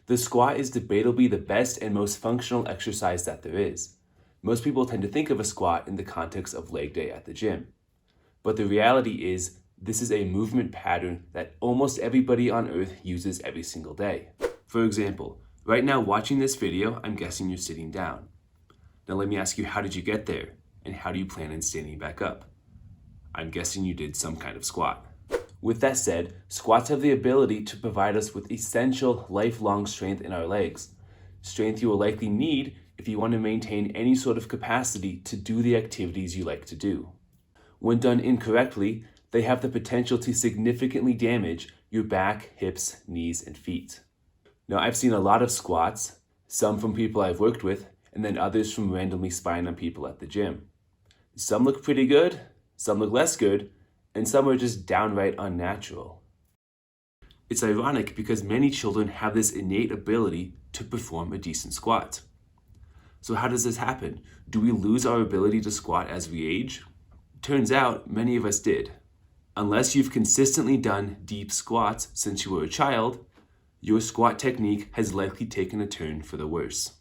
The squat is debatably the best and most functional exercise that there is. Most people tend to think of a squat in the context of leg day at the gym. But the reality is, this is a movement pattern that almost everybody on earth uses every single day. For example, right now watching this video, I'm guessing you're sitting down. Now let me ask you, how did you get there? And how do you plan on standing back up? I'm guessing you did some kind of squat. With that said, squats have the ability to provide us with essential lifelong strength in our legs. Strength you will likely need if you want to maintain any sort of capacity to do the activities you like to do. When done incorrectly, they have the potential to significantly damage your back, hips, knees, and feet. Now, I've seen a lot of squats, some from people I've worked with, and then others from randomly spying on people at the gym. Some look pretty good, some look less good, and some are just downright unnatural. It's ironic because many children have this innate ability to perform a decent squat. So how does this happen? Do we lose our ability to squat as we age? Turns out many of us did. Unless you've consistently done deep squats since you were a child, your squat technique has likely taken a turn for the worse.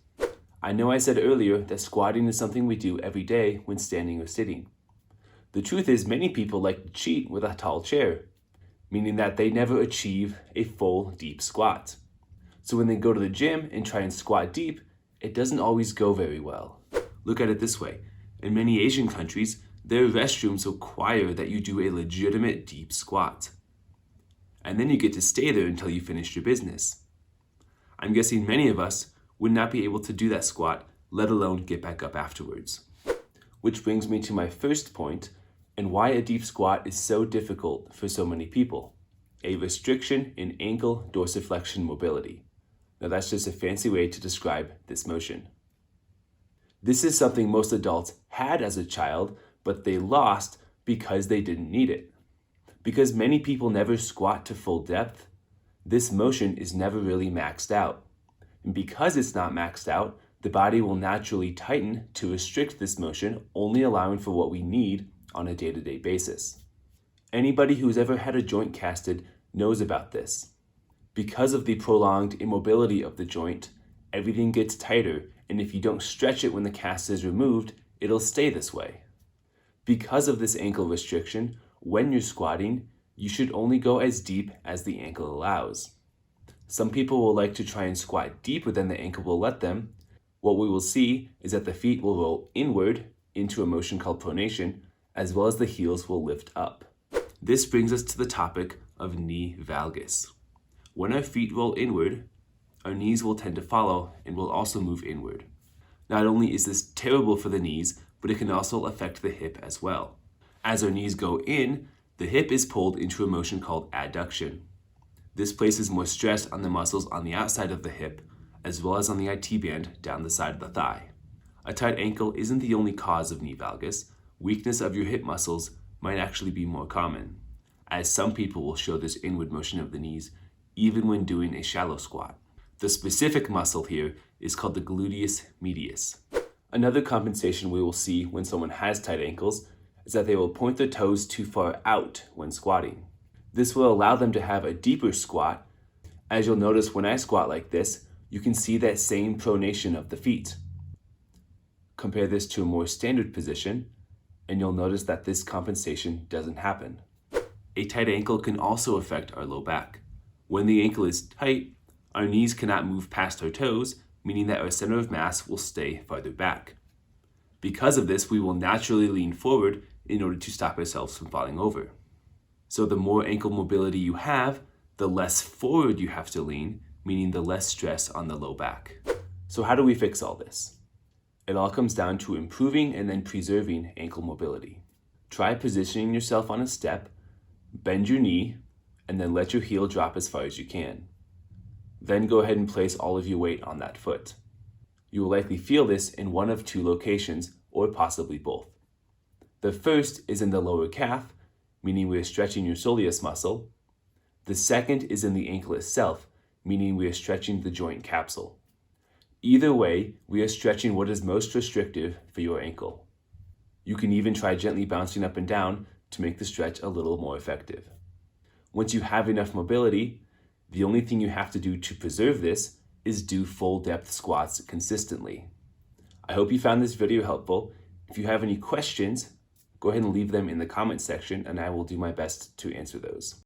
I know I said earlier that squatting is something we do every day when standing or sitting. The truth is, many people like to cheat with a tall chair, meaning that they never achieve a full deep squat. So when they go to the gym and try and squat deep, it doesn't always go very well. Look at it this way. In many Asian countries, their restrooms require that you do a legitimate deep squat. And then you get to stay there until you finish your business. I'm guessing many of us would not be able to do that squat, let alone get back up afterwards. Which brings me to my first point, and why a deep squat is so difficult for so many people: a restriction in ankle dorsiflexion mobility. Now that's just a fancy way to describe this motion. This is something most adults had as a child, but they lost because they didn't need it. Because many people never squat to full depth, this motion is never really maxed out. And because it's not maxed out, the body will naturally tighten to restrict this motion, only allowing for what we need on a day-to-day basis. Anybody who's ever had a joint casted knows about this. Because of the prolonged immobility of the joint, everything gets tighter, and if you don't stretch it when the cast is removed, it'll stay this way. Because of this ankle restriction, when you're squatting, you should only go as deep as the ankle allows. Some people will like to try and squat deeper than the ankle will let them. What we will see is that the feet will roll inward into a motion called pronation, as well as the heels will lift up. This brings us to the topic of knee valgus. When our feet roll inward, our knees will tend to follow and will also move inward. Not only is this terrible for the knees, but it can also affect the hip as well. As our knees go in, the hip is pulled into a motion called adduction. This places more stress on the muscles on the outside of the hip, as well as on the IT band down the side of the thigh. A tight ankle isn't the only cause of knee valgus. Weakness of your hip muscles might actually be more common, as some people will show this inward motion of the knees even when doing a shallow squat. The specific muscle here is called the gluteus medius. Another compensation we will see when someone has tight ankles is that they will point their toes too far out when squatting. This will allow them to have a deeper squat. As you'll notice when I squat like this, you can see that same pronation of the feet. Compare this to a more standard position, and you'll notice that this compensation doesn't happen. A tight ankle can also affect our low back. When the ankle is tight, our knees cannot move past our toes, meaning that our center of mass will stay farther back. Because of this, we will naturally lean forward in order to stop ourselves from falling over. So the more ankle mobility you have, the less forward you have to lean, meaning the less stress on the low back. So how do we fix all this? It all comes down to improving and then preserving ankle mobility. Try positioning yourself on a step, bend your knee, and then let your heel drop as far as you can. Then go ahead and place all of your weight on that foot. You will likely feel this in one of two locations, or possibly both. The first is in the lower calf, meaning we are stretching your soleus muscle. The second is in the ankle itself, meaning we are stretching the joint capsule. Either way, we are stretching what is most restrictive for your ankle. You can even try gently bouncing up and down to make the stretch a little more effective. Once you have enough mobility, the only thing you have to do to preserve this is do full depth squats consistently. I hope you found this video helpful. If you have any questions, go ahead and leave them in the comment section and I will do my best to answer those.